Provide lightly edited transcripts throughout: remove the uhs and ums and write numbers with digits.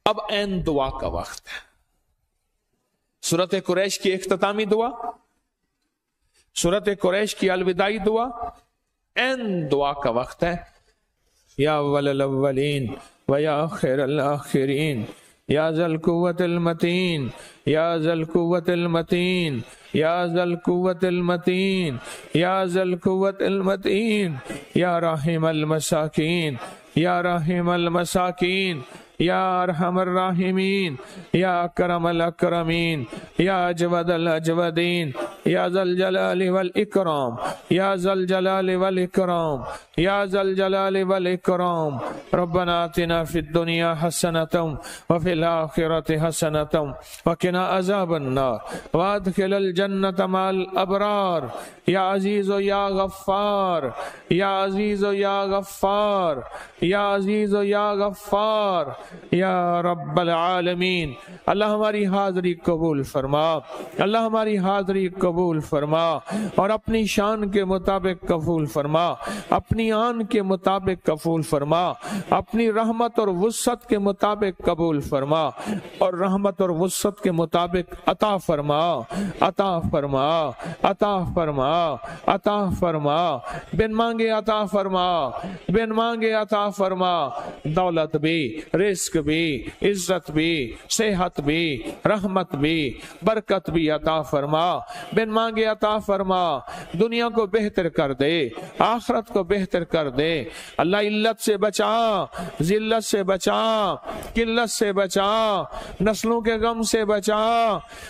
اب این دعا کا وقت ہے. سورت قریش کی اختتامی دعا، سورت قریش کی الوداعی دعا، این دعا کا وقت ہے. یا اول الاولین و یا آخر الاخرین یا ذا القوة المتین یا ذا القوة المتین یا ذا القوة المتین یا ذا القوة المتین یا راحم المساکین یا راحم المساکین یا ارحم الراحمین یا اکرم الاکرمین یا اجود الاجودین یا ذا الجلال والاکرام یا ذا الجلال والاکرام یا ذا الجلال والاکرام. ربنا آتنا فی الدنیا حسنۃ وفی الآخرۃ حسنۃ وقنا عذاب النار وادخل الجنۃ مع الابرار یا عزیز و یا غفار یا عزیز و یا غفار یا عزیز و یا غفار یا رب العالمین. اللہ ہماری حاضری قبول فرما، اللہ ہماری حاضری قبول فرما اور اپنی شان کے مطابق قبول فرما، اپنی آن کے مطابق قبول فرما، اپنی رحمت اور وسعت کے مطابق قبول فرما اور رحمت اور وسعت کے مطابق عطا فرما، عطا فرما، عطا فرما، عطا فرما. بن مانگے عطا فرما، بن مانگے عطا فرما. دولت بھی، رزق بھی، عزت بھی، صحت بھی، رحمت بھی، برکت بھی عطا فرما. بن مانگے عطا فرما. دنیا کو بہتر کر دے، آخرت کو بہتر کر دے. اللہ علت سے بچا، ذلت سے بچا، قلت سے بچا، نسلوں کے غم سے بچا.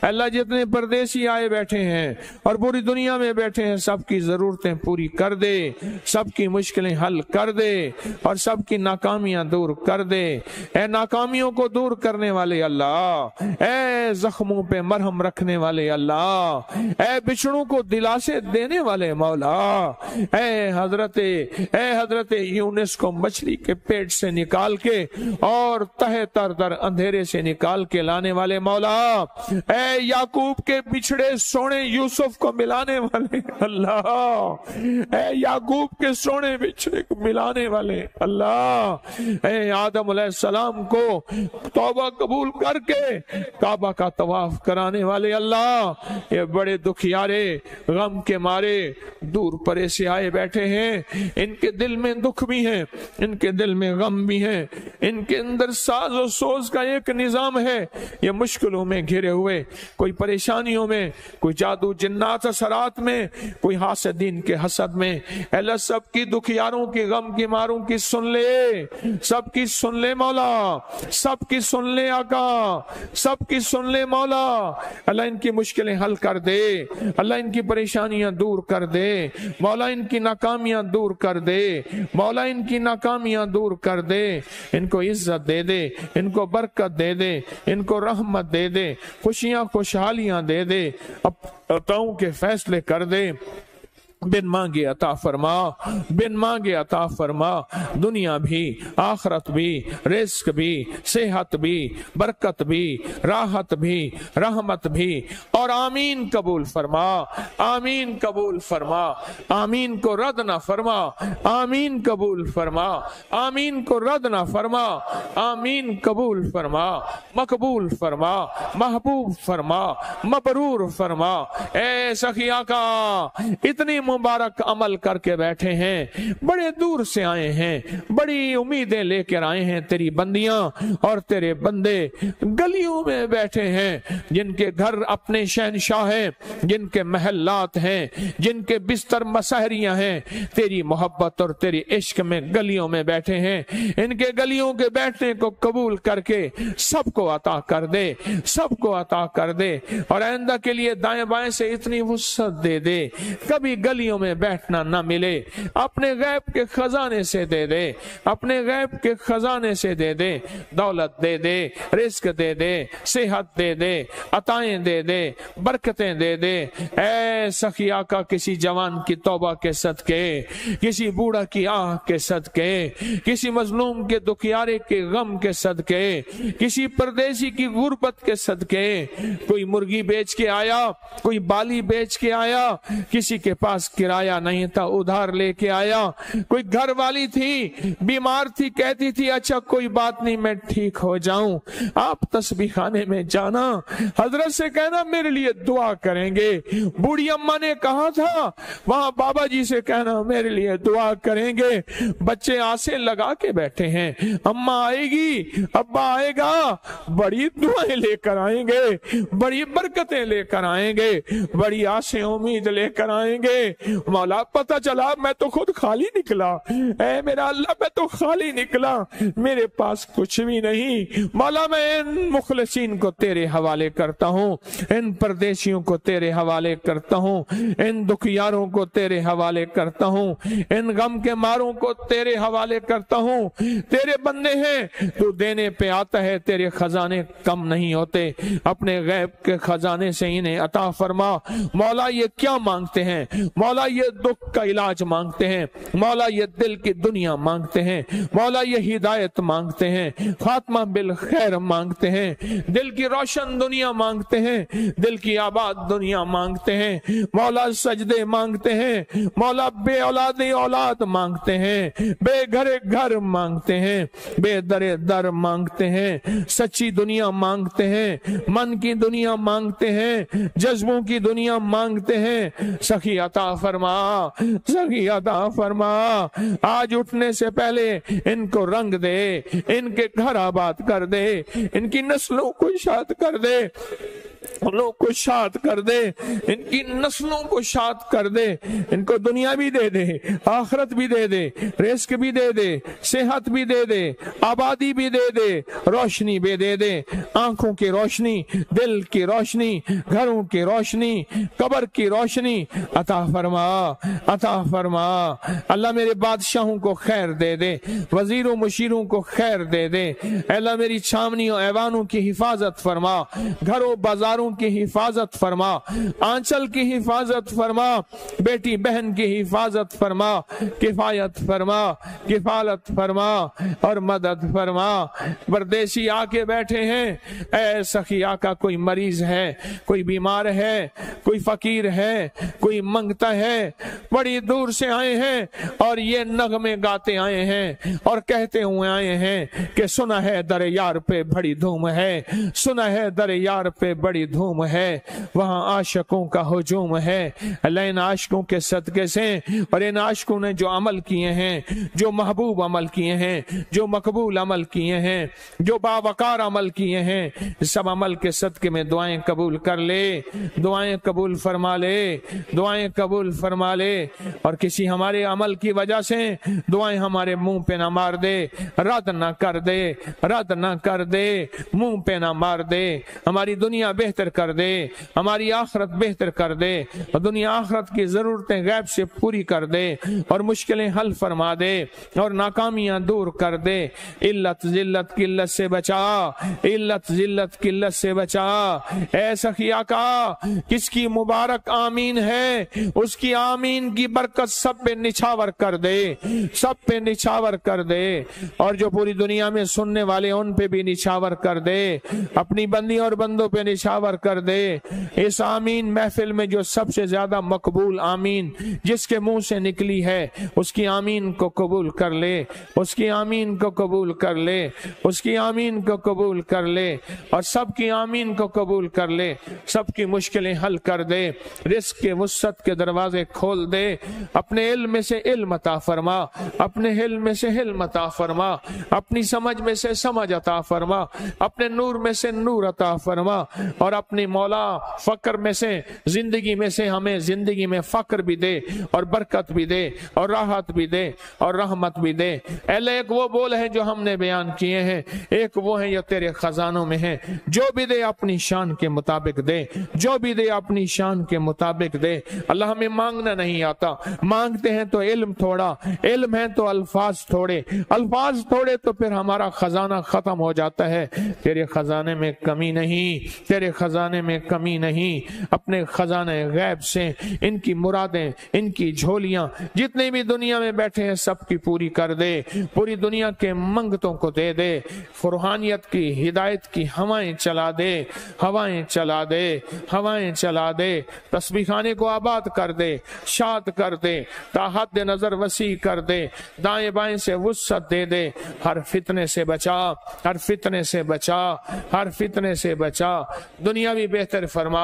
اللہ جتنے پردیسی آئے بیٹھے ہیں اور پوری دنیا میں بیٹھے ہیں، سب کی ضرورتیں پوری کر دے، سب کی مشکلیں حل کر دے اور سب کی ناکامیاں دور کر دے. اے ناکامیوں کو دور کرنے والے اللہ، اے زخموں پہ مرہم رکھنے والے اللہ، اے بچھڑوں کو دلاسے دینے والے مولا، اے حضرت یونس کو مچھلی کے پیٹ سے نکال کے اور تہہ تر در اندھیرے سے نکال کے لانے والے مولا، اے یعقوب کے بچھڑے سونے یوسف کو ملانے والے اللہ، اے یعقوب کے سونے بچھڑے کو ملانے والے اللہ، اے آدم علیہ السلام کو توبہ قبول کر کے کعبہ کا طواف کرانے والے اللہ. یہ بڑے دکھیارے غم کے مارے دور پرے سے آئے بیٹھے ہیں، ان کے دل میں دکھ بھی ہیں، ان کے دل میں غم بھی ہیں، ان کے اندر ساز و سوز کا ایک نظام ہے. یہ مشکلوں میں گھرے ہوئے، کوئی پریشانیوں میں، کوئی جادو جنات اثرات میں، کوئی حاسدین کے حسد میں. اللہ سب کی دکھیاروں کی غم کی ماروں کی سن لے، سب کی سن لے مولا، سب کی سن لے آقا، سب کی سن لے مولا. اللہ ان کی مشکلیں حل کر دے، اللہ ان کی پریشانیاں دور کر دے مولا، ان کی ناکامیاں دور کر دے مولا، ان کی ناکامیاں دور کر دے. ان کو عزت دے دے، ان کو برکت دے دے، ان کو رحمت دے دے، خوشیاں خوشحالیاں دے دے، عطاؤں کے فیصلے کر دے. بن مانگے عطا فرما، بن مانگے عطا فرما. دنیا بھی، آخرت بھی، رزق بھی، صحت بھی، برکت بھی، راحت بھی، رحمت بھی اور آمین قبول فرما، آمین قبول فرما. آمین کو رد نہ فرما، آمین قبول فرما. آمین کو رد نہ فرما، آمین قبول فرما، مقبول فرما، محبوب فرما، مبرور فرما. اے سخیا کا اتنی مبارک عمل کر کے بیٹھے ہیں، بڑے دور سے آئے ہیں، بڑی امیدیں لے کر آئے ہیں. تیری بندیاں اور تیرے بندے گلیوں میں بیٹھے ہیں، جن کے گھر اپنے شہنشاہ ہیں، جن کے محلات ہیں، جن کے بستر مسہریاں ہیں. تیری محبت اور تیری عشق میں گلیوں میں بیٹھے ہیں. ان کے گلیوں کے بیٹھنے کو قبول کر کے سب کو عطا کر دے، سب کو عطا کر دے اور آئندہ کے لیے دائیں بائیں سے اتنی وسعت دے دے کبھی گلیوں میں بیٹھنا نہ ملے. اپنے غیب کے خزانے سے دے دے، اپنے غیب کے خزانے سے دے دے. دولت دے دے، رزق دے دے، صحت دے دے، عطائیں دے دے، برکتیں دے دے. اے سخیا کا کسی جوان کی توبہ کے صدقے، کسی بوڑھا کی آہ کے صدقے، کسی مظلوم کے دکھیارے کے غم کے صدقے، کسی پردیسی کی غربت کے صدقے، کوئی مرغی بیچ کے آیا، کوئی بالی بیچ کے آیا، کسی کے پاس کرایہ نہیں تھا, ادھار لے کے آیا. کوئی گھر والی تھی, بیمار تھی, کہتی تھی اچھا کوئی بات نہیں میں ٹھیک ہو جاؤں. آپ تسبیح خانے میں جانا, حضرت سے کہنا میرے لیے دعا کریں گے. بوڑھی اماں نے کہا تھا وہاں بابا جی سے کہنا میرے لیے دعا کریں گے. بچے آسے لگا کے بیٹھے ہیں, اماں آئے گی, ابا آئے گا, بڑی دعائیں لے کر آئیں گے, بڑی برکتیں لے کر آئیں گے, بڑی آسیں امید لے کر آئیں گے. مولا پتہ چلا میں تو خود خالی نکلا, اے میرا اللہ میں تو خالی نکلا, میرے پاس کچھ بھی نہیں. مولا میں ان مخلصین کو تیرے حوالے کرتا ہوں, ان پردیسیوں کو تیرے حوالے کرتا ہوں, ان دکھیاروں کو تیرے حوالے کرتا ہوں, ان غم کے ماروں کو تیرے حوالے کرتا ہوں. تیرے بندے ہیں, تو دینے پہ آتا ہے, تیرے خزانے کم نہیں ہوتے, اپنے غیب کے خزانے سے انہیں عطا فرما. مولا یہ کیا مانگتے ہیں, مولا یہ دکھ کا علاج مانگتے ہیں, مولا یہ دل کی دنیا مانگتے ہیں, مولا یہ ہدایت مانگتے ہیں, خاتمہ بالخیر مانگتے ہیں, دل کی روشن دنیا مانگتے ہیں, دل کی آباد دنیا مانگتے ہیں. مولا سجدے مانگتے ہیں, مولا بے اولاد اولاد مانگتے ہیں, بے گھر گھر مانگتے ہیں, بے در در مانگتے ہیں, سچی دنیا مانگتے ہیں, من کی دنیا مانگتے ہیں, جذبوں کی دنیا مانگتے ہیں. سخی عطا فرما, سخی عطا فرما. آج اٹھنے سے پہلے ان کو رنگ دے, ان کے گھر آباد کر دے, ان کی نسلوں کو شاد کر دے, انہوں کو شاد کر دے, ان کی نسلوں کو شاد کر دے. ان کو دنیا بھی دے دے, آخرت بھی دے دے, رزق بھی دے دے, صحت بھی دے دے, آبادی بھی دے دے, روشنی بھی دے دے, آنکھوں کی روشنی, دل کی روشنی, گھروں کی روشنی, قبر کی روشنی عطا فرما, عطا فرما. اللہ میرے بادشاہوں کو خیر دے دے, وزیروں مشیروں کو خیر دے دے. اللہ میری چھاونیوں ایوانوں کی حفاظت فرما, گھروں بازاروں کی حفاظت فرما, آنچل کی حفاظت فرما, بیٹی بہن کی حفاظت فرما, کفایت فرما, کفالت فرما اور مدد فرما. پردیسی آ کے بیٹھے ہیں, اے سخی آقا کوئی مریض ہے, کوئی بیمار ہے, کوئی فقیر ہے, کوئی منگتا ہے, بڑی دور سے آئے ہیں اور یہ نغمے گاتے آئے ہیں اور کہتے ہوئے آئے ہیں کہ سنا ہے در یار پہ بڑی دھوم ہے, سنا ہے در یار پہ بڑی دھوم ہے, وہاں عاشقوں کا ہجوم ہے. اللہ ان عاشقوں کے صدقے سے اور ان عاشقوں نے جو عمل کیے ہیں, جو محبوب عمل کیے ہیں, جو مقبول عمل کیے ہیں, جو باوقار عمل کیے ہیں, سب عمل کے صدقے میں دعائیں قبول کر لے, دعائیں قبول فرما لے, دعائیں قبول فرما لے. اور کسی ہمارے عمل کی وجہ سے دعائیں ہمارے منہ پہ نہ مار دے, رد نہ کر دے, رد نہ کر دے, منہ پہ نہ مار دے. ہماری دنیا بہتر کر دے, ہماری آخرت بہتر کر دے, اور دنیا آخرت کی ضرورتیں غیب سے پوری کر دے, اور مشکلیں حل فرما دے, اور ناکامیاں دور کر دے. علت ذلت قلت سے بچا, علت ذلت قلت سے بچا. اے سخی آقا کس کی مبارک آمین ہے, اس کی آمین کی برکت سب پہ نچھاور کر دے, سب پہ نچھاور کر دے, اور جو پوری دنیا میں سننے والے ان پہ بھی نچھاور کر دے, اپنی بندی اور بندوں پہ نچھاور کر دے. اس آمین محفل میں جو سب سے زیادہ مقبول آمین جس کے منہ سے نکلی ہے, اس کی آمین کو قبول کر لے, اس کی آمین کو قبول کر لے, اس کی آمین کو قبول کر لے, اور سب کی آمین کو قبول کر لے. سب کی مشکلیں حل کر دے, رزق کے وسعت کے دروازے کھول دے. اپنے علم میں سے علم عطا فرما, اپنے علم میں سے علم عطا فرما, اپنی سمجھ میں سے سمجھ عطا فرما, اپنے نور میں سے نور عطا فرما, اور اپنی مولا فقر میں سے زندگی میں سے ہمیں زندگی میں فقر بھی دے, اور برکت بھی دے, اور راحت بھی دے, اور رحمت بھی دے. اللہ ایک وہ بول ہے جو ہم نے بیان کیے ہیں, ایک وہ ہے جو تیرے خزانوں میں ہے. جو بھی دے اپنی شان کے مطابق دے, جو بھی دے اپنی شان کے مطابق دے. اللہ ہمیں مانگنا نہیں آتا, مانگتے ہیں تو علم تھوڑا, علم ہے تو الفاظ تھوڑے, الفاظ تھوڑے تو پھر ہمارا خزانہ ختم ہو جاتا ہے. تیرے خزانے میں کمی نہیں, تیرے خزانے میں کمی نہیں، اپنے خزانے غیب سے ان کی مرادیں، ان کی جھولیاں جتنے بھی دنیا میں بیٹھے ہیں سب کی پوری کر دے، پوری دنیا کے منگتوں کو دے دے، روحانیت کی ہدایت کی ہوائیں چلا دے، ہوائیں چلا دے، ہوائیں چلا دے، تسبیح خانے کو آباد کر دے، شاد کر دے، تا حد نظر وسیع کر دے، دائیں بائیں سے وسعت دے دے، ہر فتنے سے بچا، ہر فتنے سے بچا، ہر فتنے سے بچا، دنیا بھی بہتر فرما،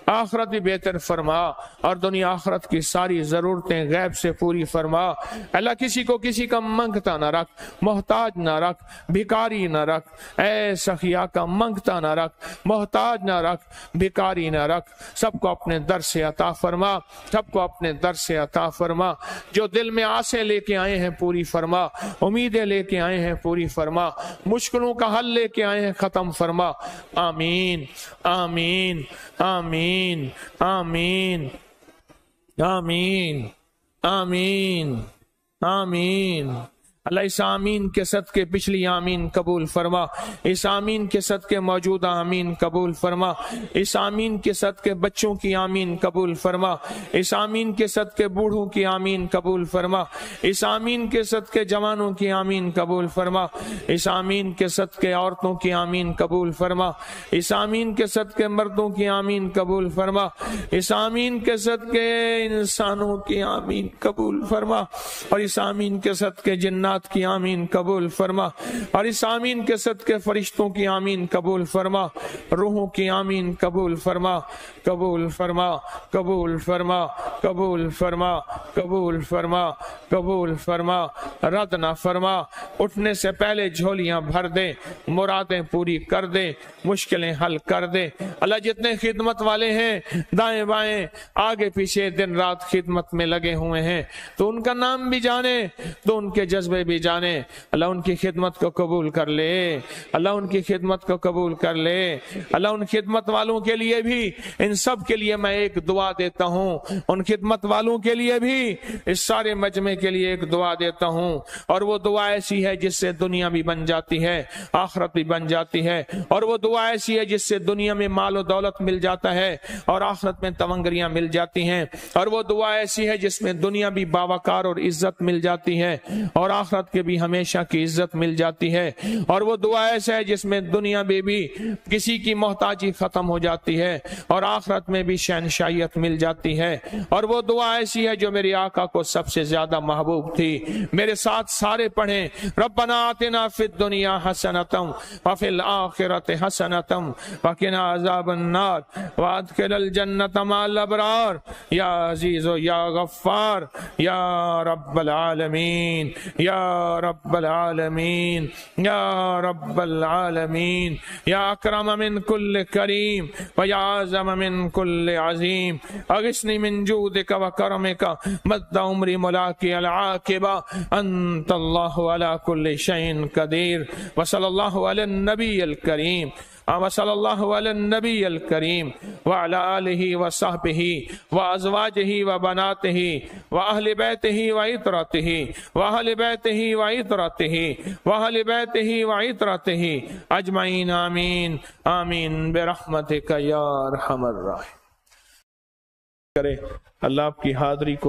آخرت بھی بہتر فرما، اور دنیا آخرت کی ساری ضرورتیں غیب سے پوری فرما۔ اللہ کسی کو کسی کا منگتا نہ رکھ، محتاج نہ رکھ، بھکاری نہ رکھ، اے سخیا کا منگتا نہ رکھ، محتاج نہ رکھ، بھکاری نہ رکھ، سب کو اپنے در سے عطا فرما، سب کو اپنے در سے عطا فرما، جو دل میں آسیں لے کے آئے ہیں پوری فرما، امیدیں لے کے آئے ہیں پوری فرما، مشکلوں کا حل لے کے آئے ہیں ختم فرما، آمین آمین آمین آمین آمین آمین آمین۔ اللہ اس آمین کے صدقے پچھلی آمین قبول فرما، اس آمین کے صدقے موجودہ آمین قبول فرما، اس آمین کے صدقے بچوں کی آمین قبول فرما، اس آمین کے صدقے بوڑھوں کی آمین قبول فرما، اس آمین کے صدقے جوانوں کی آمین قبول فرما، اس آمین کے صدقے عورتوں کی آمین قبول فرما، اس آمین کے صدقے مردوں کی آمین قبول فرما، اس آمین کے صدقے انسانوں کی آمین قبول فرما، اور اس آمین کے صدقے جنات کی آمین قبول فرما، اور اس آمین کے صدقے فرشتوں کی آمین قبول فرما، روحوں کی آمین قبول فرما، قبول فرما، قبول فرما، قبول فرما، قبول فرما، قبول فرما، رد نہ فرما، اٹھنے سے پہلے جھولیاں بھر دے، مرادیں پوری کر دے، مشکلیں حل کر دے۔ اللہ جتنے خدمت والے ہیں دائیں بائیں آگے پیچھے دن رات خدمت میں لگے ہوئے ہیں، تو ان کا نام بھی جانے، تو ان کے جذبے بھی جانے، اللہ ان کی خدمت کو قبول کر لے، اللہ ان کی خدمت کو قبول کر لے، اللہ ان خدمت والوں کے لیے بھی، ان سب کے لیے میں ایک دعا دیتا ہوں، ان خدمت والوں کے لیے بھی، اس سارے مجمع کے لیے ایک دعا دیتا ہوں، اور وہ دعا ایسی ہے جس سے دنیا بھی بن جاتی ہے، آخرت بھی بن جاتی ہے، اور وہ دعا ایسی ہے جس سے دنیا میں مال و دولت مل جاتا ہے اور آخرت میں تمنگریاں مل جاتی ہیں، اور وہ دعا ایسی ہے جس میں دنیا بھی باوقار اور عزت مل جاتی ہے اور آخرت کے بھی ہمیشہ کی عزت مل جاتی ہے، اور وہ دعا ایسا ہے جس میں دنیا میں بھی کسی کی محتاجی ختم ہو جاتی ہے اور آخرت میں بھی شہنشائیت مل جاتی ہے، اور وہ دعا ایسی ہے جو میرے آقا کو سب سے زیادہ محبوب تھی۔ میرے ساتھ سارے پڑھیں، ربنا آتنا فی الدنیا حسنۃ وفی الآخرۃ حسنۃ وقنا عذاب النار وادخلنا الجنۃ مع الابرار یا عزیز و یا غفار یا رب العالمین، یا رب العالمین، یا رب العالمین، یا اکرم من کل کریم و یا اعظم من کل عظیم، اغثنی من جودک و کرمک مد عمری ملاقی العاقبہ، انت اللہ علی کل شیء قدیر، وصلی اللہ علی النبی الکریم، وصلی اللہ علی النبی الکریم وعلی آلہ وصحبہ وازواجہ وبناتہ واہل بیتہ وعطرتہ واہل بیتہ وعطرتہ واہل بیتہ وعطرتہ اجمعین، آمین آمین برحمتک یا ارحم الراحمین۔ کرے اللہ آپ کی حاضری کو